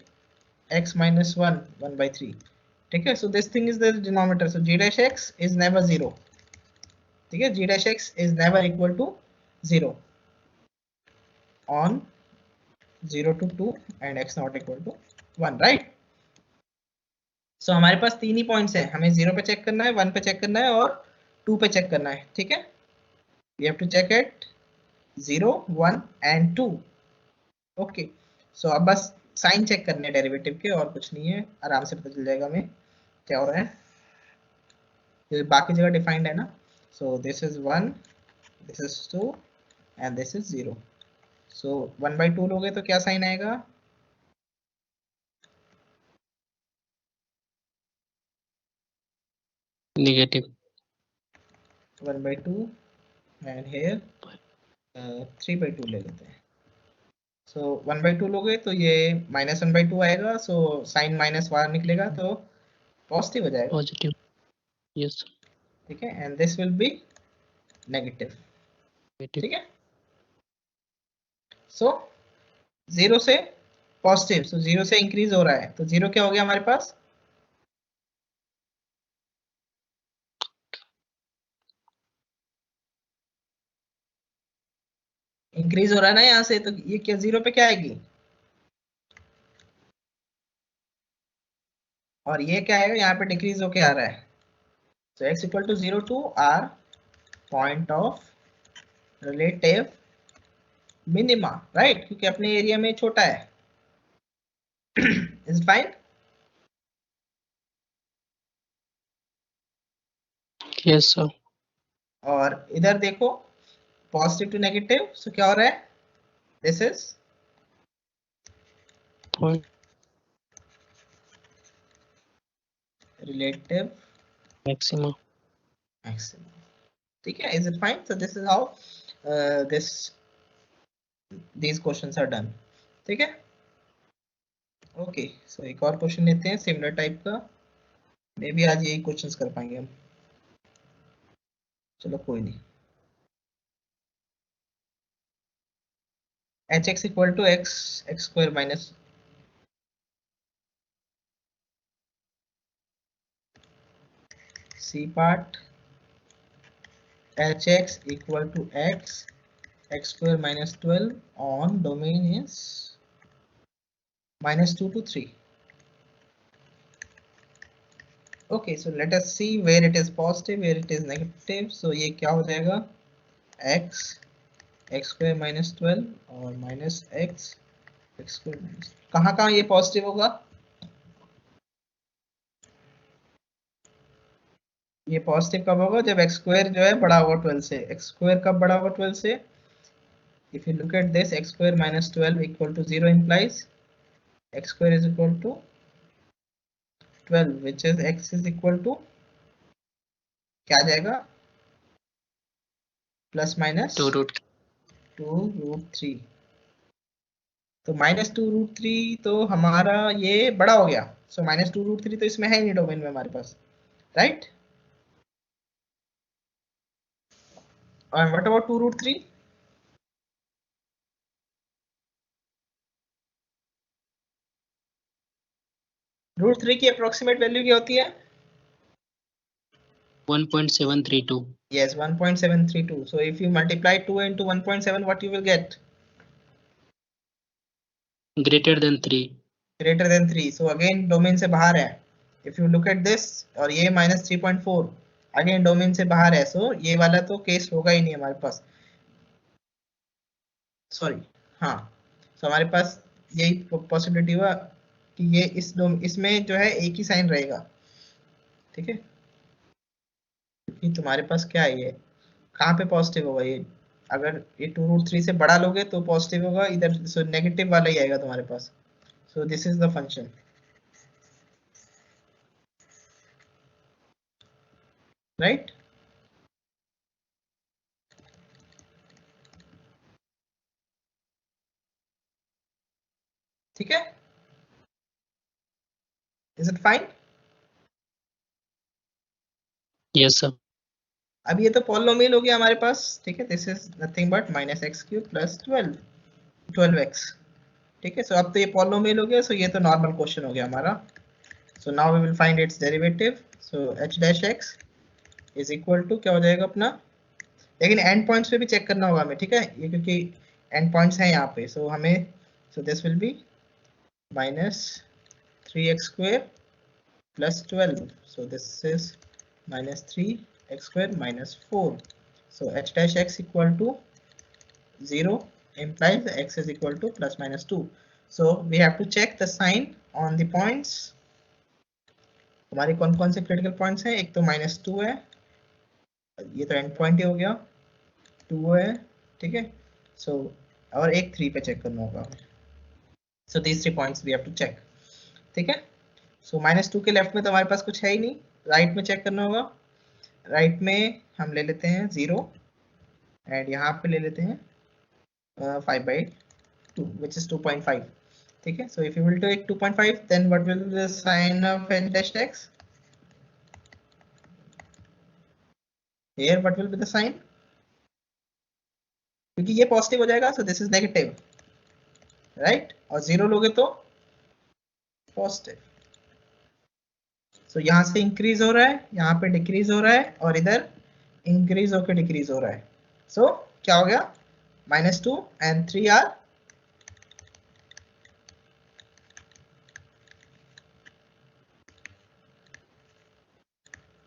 x minus 1 1/3. ठीक है, so this thing is the denominator, so g' is never 0. ठीक है, g' is never equal to 0 on 0 to 2 and x not equal to 1, right? So हमारे पास 3 ही पॉइंट्स हैं, हमें 0 पे चेक करना है, 1 पे चेक करना है और 2 पे चेक करना है. ठीक है, we have to check at 0 1 and 2. Okay, सो अब बस साइन चेक करने हैं डेरिवेटिव के, और कुछ नहीं है, आराम से पता चल जाएगा हमें क्या हो रहा है. ये बाकी जगह डिफाइंड है ना. सो this is 1, this is 2 and this is 0. सो 1/2 लोगे तो क्या साइन आएगा? Negative. 1/2 and here 3/2 ले लेते हैं. So 1/2 लोगे तो ये -1/2 आएगा, so साइन माइनस बाहर निकलेगा तो पॉजिटिव हो जाएगा. Positive. Yes. ठीक है, and this will be negative. Negative. ठीक है, सो 0 से पॉजिटिव, सो 0 से इंक्रीज हो रहा है तो 0 क्या हो गया हमारे पास? इंक्रीज हो रहा है ना यहाँ से, तो ये क्या 0 पे क्या आएगी और ये क्या है यहाँ पे डिक्रीज होके आ रहा है. So x equal to 0 to r point of relative minima, right? क्योंकि अपने एरिया में छोटा है. Is it fine? Yes, sir. और इधर देखो पॉजिटिव टू नेगेटिव, सो क्या हो रहा है? This is Point. Relative Maxima. Maximum. ठीक है, is it fine? So this is how these questions are done. ठीक है, ओके. सो एक और क्वेश्चन लेते हैं सिमिलर टाइप का. मे बी आज यही क्वेश्चंस कर पाएंगे हम. चलो कोई नहीं. hx equal to x square minus c part hx equal to x square minus 12 on domain is -2 to 3. Okay, so let us see where it is positive, where it is negative. So ये क्या हो जाएगा? x square minus 12 और minus x square minus. कहाँ ये पॉजिटिव होगा? ये पॉजिटिव कब होगा? जब x स्क्वायर जो है बड़ा होगा 12 से. x स्क्वायर कब बड़ा होगा 12 से? If you look at this, x square minus 12 equal to 0 implies x square is equal to 12, which is x is equal to क्या आ जाएगा? Plus minus 2√3. तो -2√3 तो हमारा ये बड़ा हो गया. सो -2√3 तो इसमें है ही नहीं डोमेन में हमारे पास, राइट? और व्हाट अबाउट 2√3? √3 की अप्रोक्सीमेट वैल्यू क्या होती है? 1.732. Yes, 1.732. So if you multiply 2 into 1.7, what you will get? Greater than 3. Greater than 3. So again domain से बाहर है. If you look at this, और ये -3.4 अगेन डोमेन से बाहर है. सो ये वाला तो केस होगा ही नहीं हमारे पास. सॉरी, हाँ. सो हमारे पास यही पॉसिबिलिटी हुआ कि ये इसमें जो है एक ही साइन रहेगा. ठीक है, क्योंकि तुम्हारे पास क्या है, ये कहाँ पे पॉजिटिव होगा? ये अगर ये 2√3 से बड़ा लोगे तो पॉजिटिव होगा इधर. सो नेगेटिव वाला ही आएगा तुम्हारे पास. So this is the function, right? ठीक है, is it fine? Yes, sir. अब ये तो पॉलिनोमियल हो गया हमारे पास. ठीक है, this is nothing but -x³ plus 12x. ठीक है, सो अब तो ये पॉलिनोमियल हो गया. सो ये तो नॉर्मल क्वेश्चन हो गया हमारा. So now we will find its derivative. So h' is equal to क्या हो जाएगा अपना? लेकिन एंड पॉइंट्स पे भी चेक करना होगा हमें. ठीक है, ये क्योंकि एंड पॉइंट्स हैं यहाँ पे. सो हमें, so this will be -3x² plus 12. So this is -3x² minus 4. So h' equal to 0 implies x is equal to plus minus 2. So we have to check the sign on the points. हमारे कौन कौन से क्रिटिकल पॉइंट्स हैं? एक तो -2 है, ये तो एंड पॉइंट ही हो गया. 2 है, ठीक है. सो और एक 3 पे चेक करना होगा. सो these 3 points we have to check. ठीक है. सो -2 के लेफ्ट में तो हमारे पास कुछ है ही नहीं, राइट में चेक करना होगा. राइट में हम ले लेते हैं 0 एंड यहाँ पे ले लेते हैं 5/2 which is 2.5. ठीक है, so if you will take 2.5 then what will be the sign of n dash x? Here what will be the sign? क्योंकि ये पॉजिटिव हो जाएगा so this is negative, right? और 0 लोगे तो पॉजिटिव. so यहाँ से इंक्रीज हो रहा है, यहाँ पे डिक्रीज हो रहा है और इधर इंक्रीज होकर डिक्रीज हो रहा है. so क्या हो गया? -2 and 3 are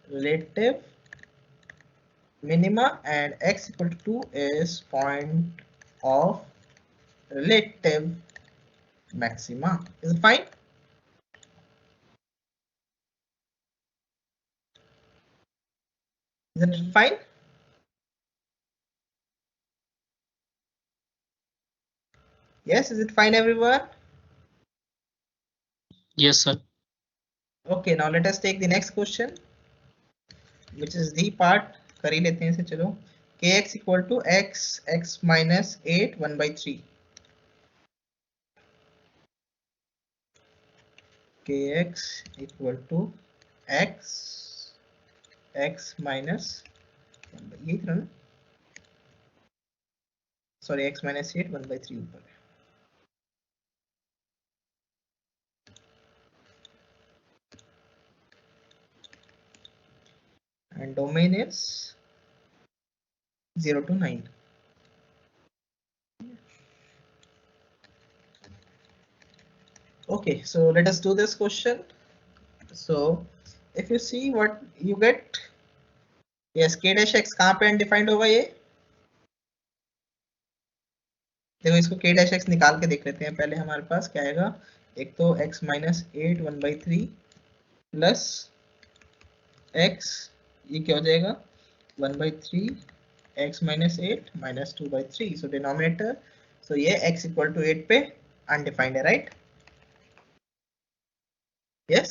relative minima and x equal to 2 is point of relative maxima. Is it fine? Is it fine? Yes, is it fine everyone? Yes, sir. Okay, now let us take the next question, which is the part. कर ही लेते हैं इसे, चलो. kx equal to x minus 8 1/3. kx equal to x minus, यही था ना, सॉरी, x minus 8 1/3 ऊपर है. And domain is 0 to 9. Okay, so let us do this question. So if you see what you get, yes, k dash x कहाँ पे undefined होगा ये? देखो इसको k dash x निकाल के देख लेते हैं. पहले हमारे पास क्या आएगा? एक तो x minus 8 1/3 प्लस x, ये क्या हो जाएगा? 1/3 x minus 8 minus 2/3. so denominator, so ये x equal to 8 पे undefined है, right? Yes.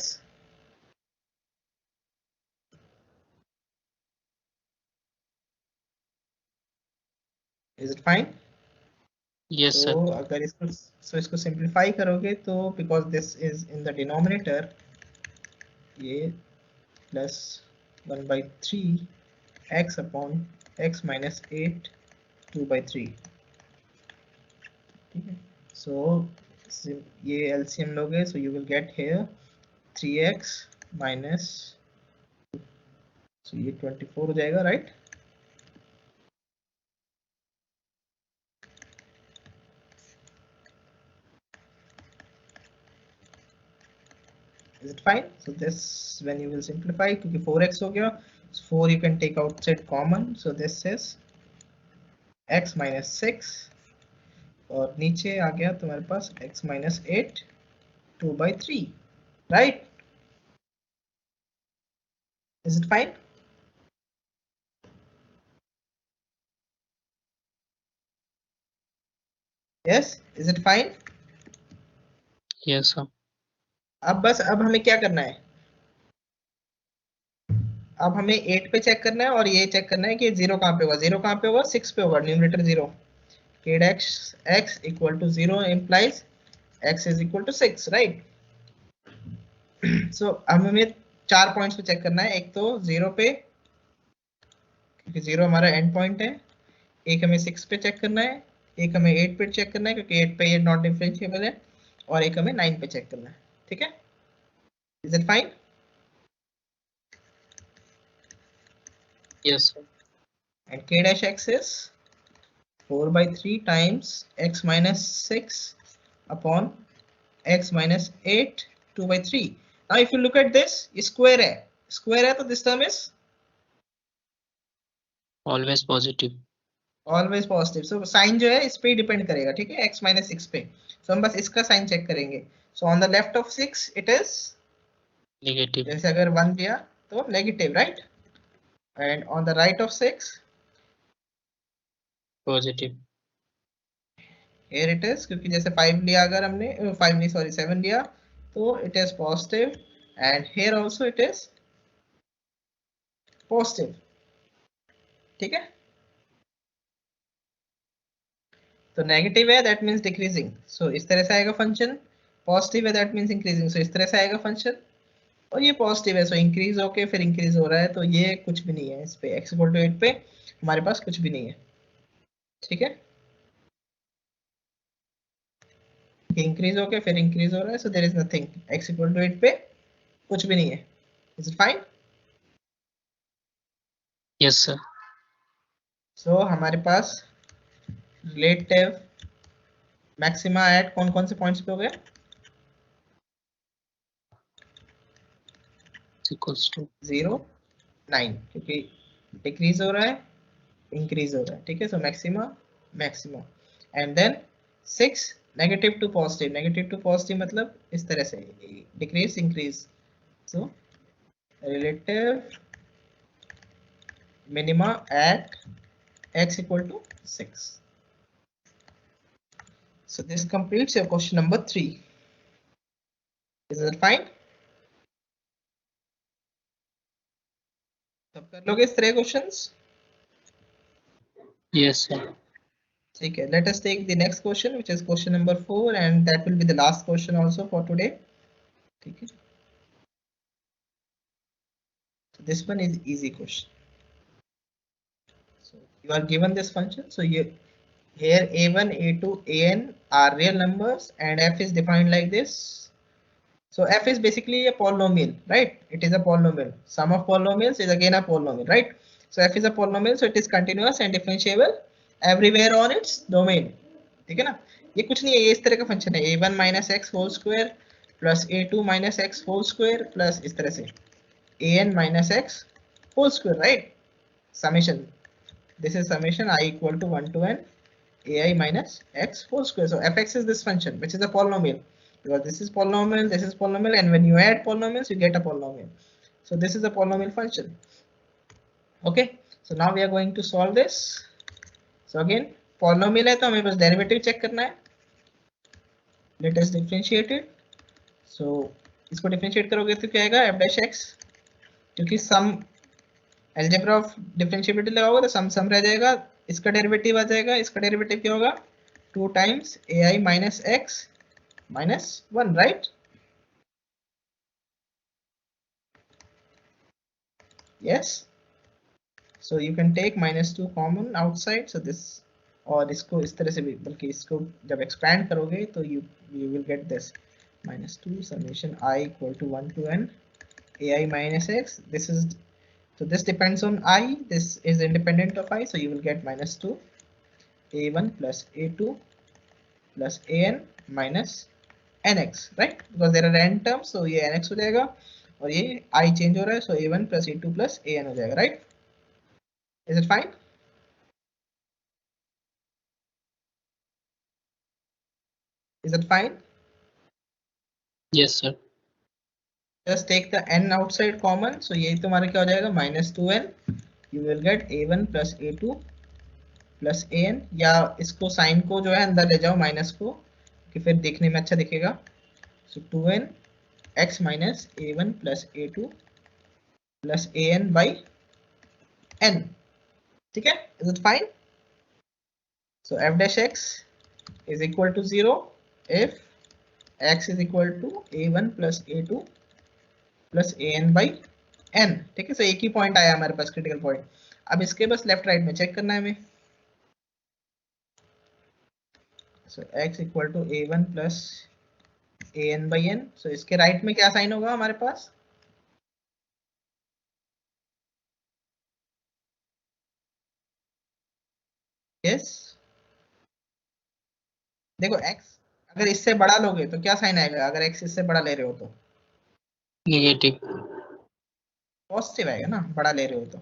Is it fine? Yes, sir. तो अगर इसको सिंप्लीफाई करोगे तो because this is in the denominator, ये plus 1/3 x upon x minus 8 2/3. ठीक है, so ये LCM लोगे, so you will get here 3x minus, so ये 24 हो जाएगा, right? Is it fine? So this, when you will simplify, क्योंकि 4x हो गया, so 4 you can take outside common, so this is x minus 6 और नीचे आ गया तुम्हारे पास x minus 8 2/3, right? Is it fine? Yes, is it fine? Yes, sir. अब हमें क्या करना है? अब हमें 8 पे चेक करना है और ये चेक करना है कि 0 कहाँ पे होगा. 0 कहाँ पे होगा? 6 पे होगा, numerator 0. k dash x equal to 0 implies x is equal to 6, right? so अब हमें 4 पॉइंट्स पे चेक करना है. एक तो 0 पे, क्योंकि 0 हमारा एंड पॉइंट है. एक हमें 6 पे चेक करना है, एक हमें 8 पे चेक करना है क्योंकि 8 पे ये नॉट डिफरेंशिएबल है, और एक हमें 9 पे चेक करना है. ठीक है, is it fine? Yes, sir. And k dash x is 4/3 times x minus 6 upon x minus 8 2/3. Now if you look at this, square है तो this term is Always positive. always positive. so sign जो है इस पे डिपेंड करेगा. ठीक है, x minus 6 पे. so हम बस इसका साइन चेक करेंगे. so on the left of 6 it is Negative. जैसे अगर 1 लिया तो negative, right? And on the right of 6 Positive. here it is, क्योंकि जैसे 5 लिया, अगर हमने 5 नहीं सॉरी 7 लिया तो it is positive, and here also it is positive, ठीक है। तो नेगेटिव है दैट मीन्स डिक्रीजिंग, सो इस तरह से आएगा फंक्शन। पॉजिटिव है दैट मीन्स इंक्रीजिंग, सो इस तरह से आएगा फंक्शन। और ये पॉजिटिव है, सो इंक्रीज होके फिर इंक्रीज हो रहा है, तो ये कुछ भी नहीं है इस पे, x इक्वल टू 8 पे हमारे पास कुछ भी नहीं है, ठीक है। इंक्रीज होके फिर इंक्रीज हो रहा है, so there is nothing, x equal to 8 पे कुछ भी नहीं है। Is it fine? Yes, sir. So हमारे पास रिलेटिव मैक्सिमा एट कौन कौन से पॉइंट्स पे हो गए? It's equals to 0, 9, क्योंकि डिक्रीज हो रहा है इंक्रीज हो रहा है, ठीक है। So maxima maxima and then 6 negative to positive, negative to positive मतलब इस तरह से decrease increase, so relative minima at x equal to 6. So this completes your question number 3. Is that fine? सब कर लोगे इस तरह क्वेश्चंस? yes, sir. ठीक है, let us take the next question which is question number 4 and that will be the last question also for today. ठीक है, so this one is easy question. So you are given this function, so you here a1 a2 an are real numbers and f is defined like this. So f is basically a polynomial, right? It is a polynomial. Sum of polynomials is again a polynomial, right? So f is a polynomial, so it is continuous and differentiable everywhere on its domain. ठीक है ना, ये कुछ नहीं है, ये इस तरह का फंक्शन है a1 minus x whole square plus a2 minus x whole square plus इस तरह से an minus x whole square, right? Summation. This is summation I equal to 1 to n ai minus x whole square. So fx is this function which is a polynomial, because this is polynomial, and when you add polynomials you get a polynomial. So this is a polynomial function. Okay, so now we are going to solve this. So again polynomial है तो हमें बस डेरिवेटिव चेक करना है. Let us differentiate it. So इसको डिफरेंशिएट करोगे तो क्या आएगा f dash x, क्योंकि सम अलजेब्रा ऑफ डिफरेंशिएबिलिटी लगाओगे तो सम रह जाएगा, इसका डेरिवेटिव आ जाएगा, इसका डेरिवेटिव क्या होगा 2 times ai minus x minus 1, right? Yes, so you can take -2 common outside, so this, और इसको इस तरह से भी, बल्कि इसको जब एक्सपैंड करोगे तो you will get this -2 summation I equal to 1 to n ai minus x. This is, so this depends on I, this is independent of I, so you will get -2 a1 plus a2 plus an minus nx, right? Because there are n terms, so ये nx हो जाएगा और ये I चेंज हो रहा है, so a1 plus a2 plus an हो जाएगा, right? Is it fine? Is it fine? Yes, sir. Just take the n outside common, so ये तुम्हारा क्या हो जाएगा -2n. You will get a1 plus a2 plus an, या इसको साइन को जो है अंदर ले जाओ माइनस को, कि फिर देखने में अच्छा दिखेगा. So 2n x minus a1 plus a2 plus an by n. ठीक है, is it fine? So f dash x is equal to 0 if x is equal to a1 plus a2 plus an by n. ठीक है, so एक ही पॉइंट आया हमारे पास, क्रिटिकल पॉइंट. अब इसके बस लेफ्ट राइट में चेक करना है हमें. So x equal to a1 plus an by n. So इसके राइट में क्या साइन होगा हमारे पास? Yes. देखो x अगर इससे बड़ा लोगे तो क्या साइन आएगा, अगर x इससे बड़ा ले रहे हो तो Negative. पॉजिटिव आएगा ना, बड़ा ले रहे हो तो,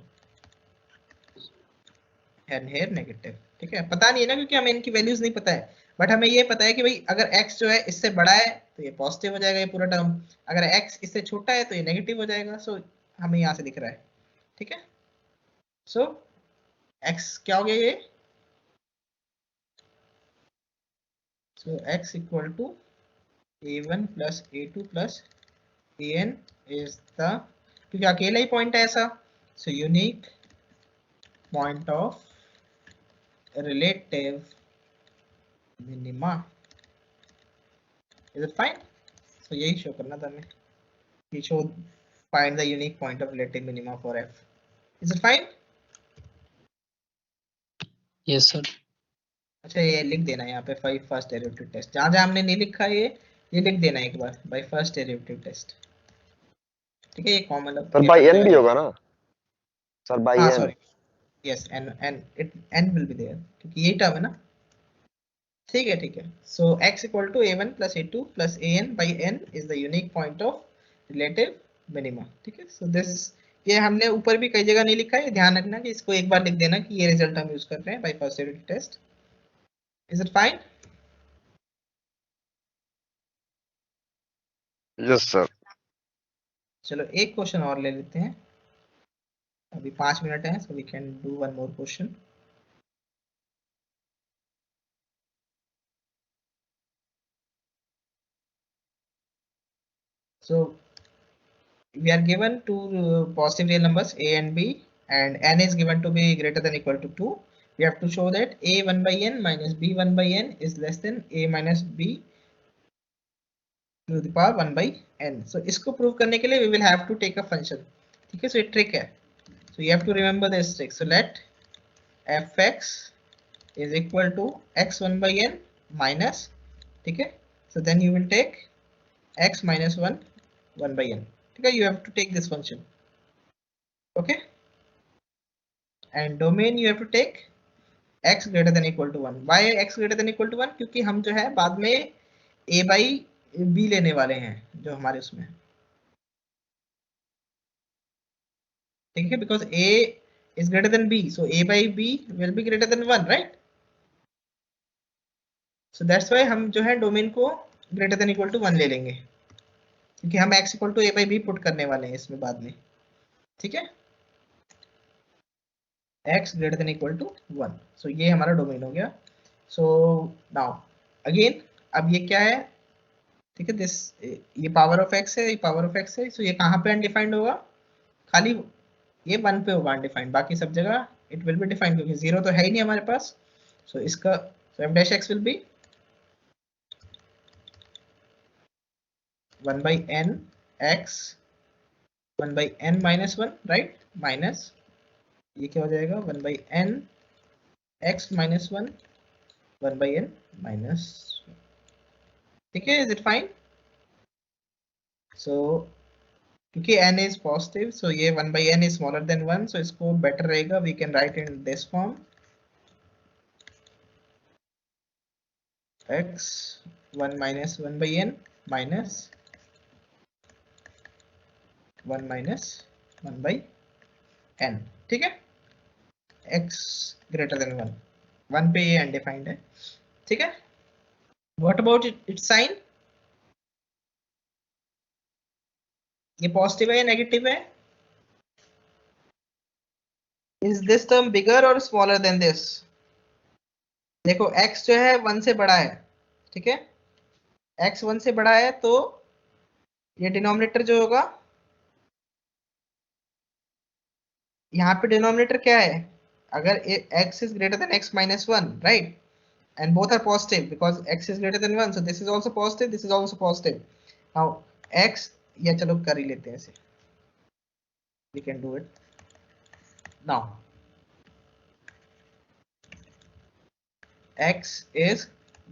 एंड हियर नेगेटिव. ठीक है, पता नहीं है ना, क्योंकि हमें इनकी वैल्यूज नहीं पता है, बट हमें ये पता है कि भाई अगर x जो है इससे बड़ा है तो ये पॉजिटिव हो जाएगा ये पूरा टर्म, अगर x इससे छोटा है तो ये नेगेटिव हो जाएगा. सो हमें यहाँ से दिख रहा है. ठीक है, सो x क्या हो गया ये, so x equal to a1 plus a2 plus an is the, क्योंकि अकेला ही पॉइंट है ऐसा, so unique point of relative minima. Is it fine? So यही शो करना था हमें, ये show find the unique point of relative minima for f. Is it fine? Yes, sir. अच्छा ये लिख देना यहाँ पे बाई फर्स्ट डेरिवेटिव टेस्ट, जहां जहां हमने नहीं लिखा ये लिख देना एक बार, बाई फर्स्ट डेरिवेटिव टेस्ट, ठीक है? ये कॉमन सर बाई एन भी होगा ना सर, बाई हाँ n? Sorry, yes n it n will be there क्योंकि यही टर्म है ना, ठीक है ठीक है। So x equal to a1 plus a2 plus an by n is the unique point of relative minima, ठीक है? सो दिस, ये हमने ऊपर भी कई जगह नहीं लिखा है, ध्यान रखना कि इसको एक बार लिख देना कि ये रिजल्ट हम यूज कर रहे हैं by first derivative test. Is it fine? Yes sir. चलो एक क्वेश्चन और ले लेते हैं, अभी 5 मिनट है, so we can do one more question. So we are given two positive real numbers a and b, and n is given to be greater than equal to 2. We have to show that a 1 by n minus b 1 by n is less than a minus b to the power 1 by n. So इसको prove करने के लिए we will have to take a function, ठीक है? So ये trick है, so you have to remember this trick. So let fx is equal to x 1 by n minus, ठीक है? So then you will take x minus 1 by n, okay? You have to take this function, okay? And domain you have to take x greater than equal to 1. Why x greater than equal to 1? क्योंकि हम जो है बाद में a by b लेने वाले हैं जो हमारे उसमें, ठीक है? because a is greater than b, so a by b will be greater than 1, right? So that's why हम जो है डोमेन को greater than equal to 1 ले लेंगे, क्योंकि हम x equal to a by b put करने वाले हैं इसमें बाद में, ठीक है? x greater than equal to 1. So ये हमारा डोमेन हो गया। So now again, अब ये क्या है, ठीक है? दिस, ये पावर ऑफ x है, ये पावर ऑफ x है, so ये कहाँ पे अनडिफाइंड होगा? खाली ये 1 पे होगा अनडिफाइंड, बाकी सब जगह इट विल बी डिफाइंड, क्योंकि 0 तो है ही नहीं हमारे पास। so इसका f dash x will be 1 by n x 1 by n minus 1, right? Minus ये क्या हो जाएगा 1 by n x minus 1 1 by n minus 1, ठीक है? Is it fine? सो क्योंकि n is positive, so ये 1 by n is smaller than 1, so इसको बेटर रहेगा, we can write in this form x 1 minus 1 by n minus 1 minus 1 by n, ठीक है? x greater than 1, 1 पे ये अनडिफाइंड है, ठीक है? What about its sign? ये पॉजिटिव है या नेगेटिव है? इज दिस टर्म बिगर और स्मॉलर देन दिस? देखो x जो है 1 से बड़ा है, ठीक है? x 1 से बड़ा है तो ये डिनोमिनेटर जो होगा, यहाँ पे डिनोमिनेटर क्या है? अगर x is greater than x minus 1, right? And both are positive because x is greater than 1, so this is also positive, this is also positive. Now x, या चलो कर ही लेते हैं ऐसे, we can do it now. x is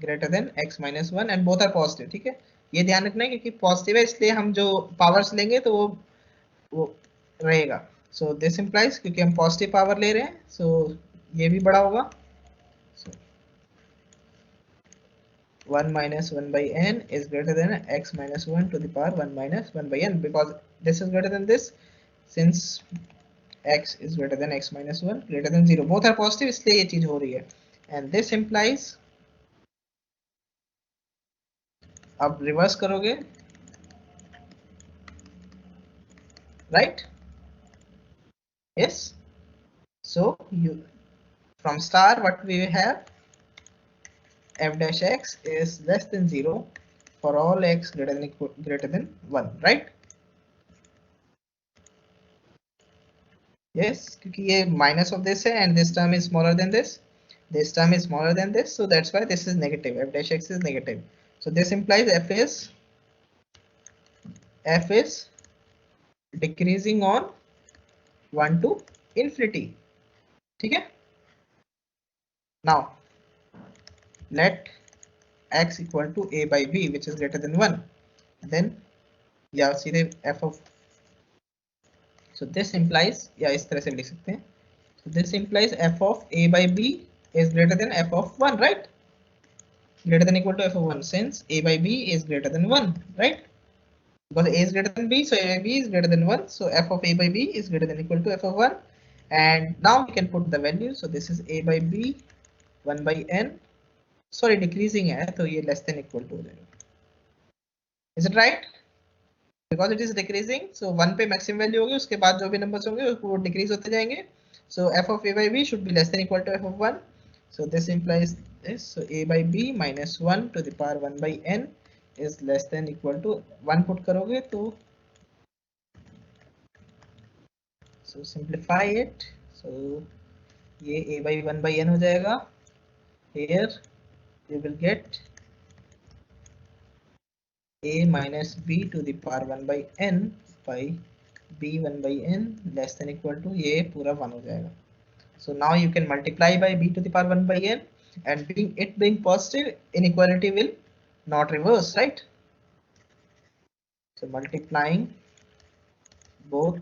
greater than x minus 1 and both are positive, ठीक है? ये ध्यान रखना है क्योंकि पॉजिटिव है इसलिए हम जो पावर्स लेंगे तो वो रहेगा। सो दिस इंप्लाइज, क्योंकि हम पॉजिटिव पावर ले रहे हैं, सो ये भी बड़ा होगा। so 1 minus 1 by n is greater than x minus 1 to the power 1 minus 1 by n, because this is greater than this, since x is greater than x minus 1 greater than 0, both are positive, इसलिए ये चीज हो रही है। and this implies, अब रिवर्स करोगे, right? Yes. So you, from star, what we have, f dash x is less than 0 for all x greater than 1, right? yes, क्योंकि ये minus of this है and this term is smaller than this term is smaller than this, so that's why this is negative, f dash x is negative. So this implies f is decreasing on 1 to infinity. ठीक है. Now let x equal to a by b which is greater than 1, then या सीधे f of, so this implies, या इस तरह से लिख सकते हैं, so this implies f of a by b is greater than f of 1, right? Greater than equal to f of 1, since a by b is greater than 1, right? Because a is greater than b, so a by b is greater than 1, so f of a by b is greater than equal to f of 1. And now we can put the value, so this is a by b 1 by n, sorry decreasing है तो ये less than equal to हो जाएगा. Is it right? Because it is decreasing, so 1 पे maximum value होगी, उसके बाद जो भी numbers होंगे वो decrease होते जाएंगे. So f of a by b should be less than equal to f of 1. So this implies this, so a by b minus 1 to the power 1 by n is less than equal to 1 put करोगे तो, so simplify it, so ये a by 1 by n हो जाएगा. Here you will get a minus b to the power 1 by n by b 1 by n less than equal to, ये पूरा 1 हो जाएगा. So now you can multiply by b to the power 1 by n, and being positive, inequality will not reverse, right? So multiplying both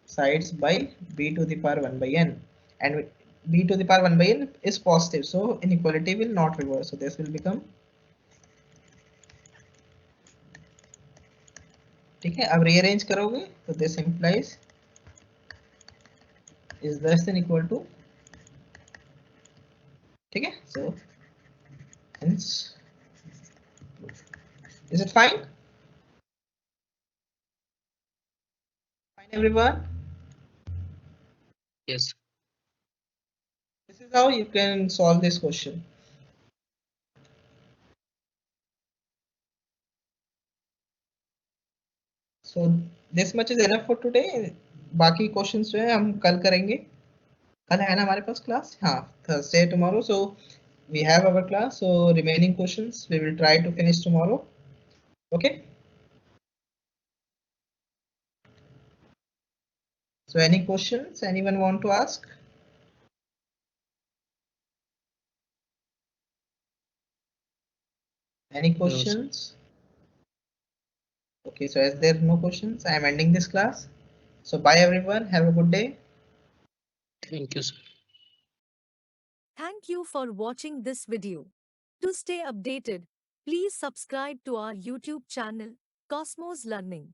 sides by b to the power 1 by n, and b to the power 1 by n is positive, so inequality will not reverse, so this will become, ठीक है. अब rearrange करोगे तो this implies is less than equal to, ठीक है. So hence, is it fine? Fine everyone? Yes. This is how you can solve this question. So this much is enough for today. बाकी क्वेश्चंस जो है हम कल करेंगे. कल है ना हमारे पास क्लास? हाँ, Thursday tomorrow. So we have our class. So remaining questions we will try to finish tomorrow. Okay. So any questions anyone want to ask? Any questions? Okay, so as there are no questions, I am ending this class. So bye everyone. Have a good day. Thank you, sir. Thank you for watching this video. To stay updated, please subscribe to our YouTube channel, Cosmos Learning.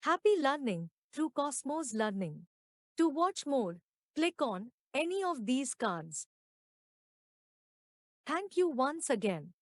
Happy learning through Cosmos Learning. To watch more, click on any of these cards. Thank you once again.